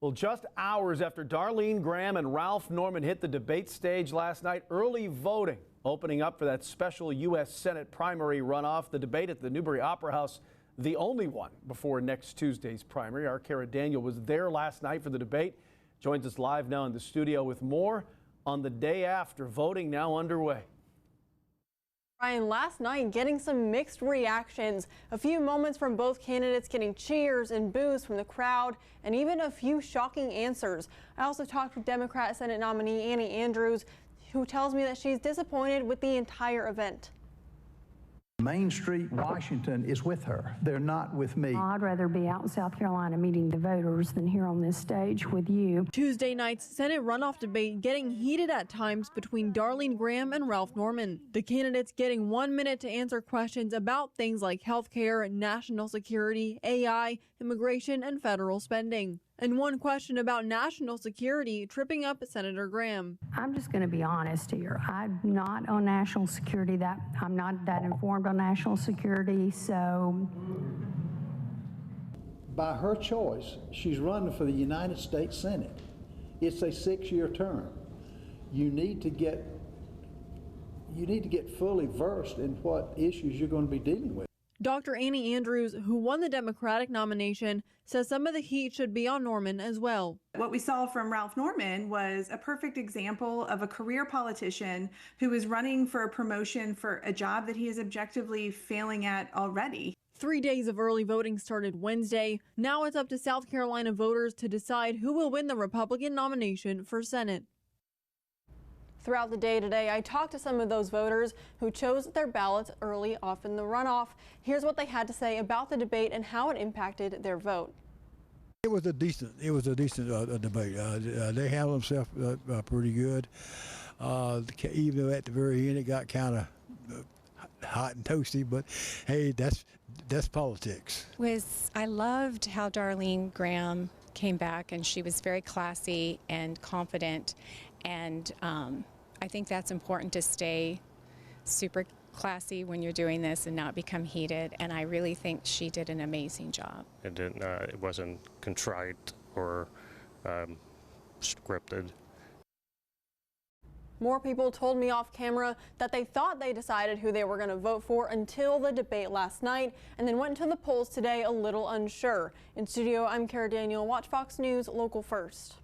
Well, just hours after Darline Graham and Ralph Norman hit the debate stage last night, early voting opening up for that special U.S. Senate primary runoff. The debate at the Newberry Opera House, the only one before next Tuesday's primary. Our Kara Daniel was there last night for the debate. Joins us live now in the studio with more on the day after. Voting now underway. Ryan, last night getting some mixed reactions. A few moments from both candidates getting cheers and boos from the crowd, and even a few shocking answers. I also talked with Democrat Senate nominee Annie Andrews, who tells me that she's disappointed with the entire event. Main Street, Washington is with her. They're not with me. I'd rather be out in South Carolina meeting the voters than here on this stage with you. Tuesday night's Senate runoff debate getting heated at times between Darline Graham and Ralph Norman. The candidates getting 1 minute to answer questions about things like health care, national security, AI, immigration, and federal spending. And one question about national security tripping up Senator Graham. I'm just going to be honest here. I'm not on national security. I'm not that informed on national security, so. By her choice, she's running for the United States Senate. It's a 6-year term. You need to get fully versed in what issues you're going to be dealing with. Dr. Annie Andrews, who won the Democratic nomination, says some of the heat should be on Norman as well. What we saw from Ralph Norman was a perfect example of a career politician who is running for a promotion for a job that he is objectively failing at already. 3 days of early voting started Wednesday. Now it's up to South Carolina voters to decide who will win the Republican nomination for Senate. Throughout the day today, I talked to some of those voters who chose their ballots early off in the runoff. Here's what they had to say about the debate and how it impacted their vote. It was a decent debate. They handled themselves pretty good. Even though at the very end it got kind of hot and toasty, but hey, that's politics. I loved how Darline Graham came back, and she was very classy and confident, and I think that's important, to stay super classy when you're doing this and not become heated, and I really think she did an amazing job. It wasn't contrite or scripted. More people told me off camera that they thought they decided who they were going to vote for until the debate last night, and then went to the polls today a little unsure. In studio, I'm Kara Daniel, Watch Fox News, Local First.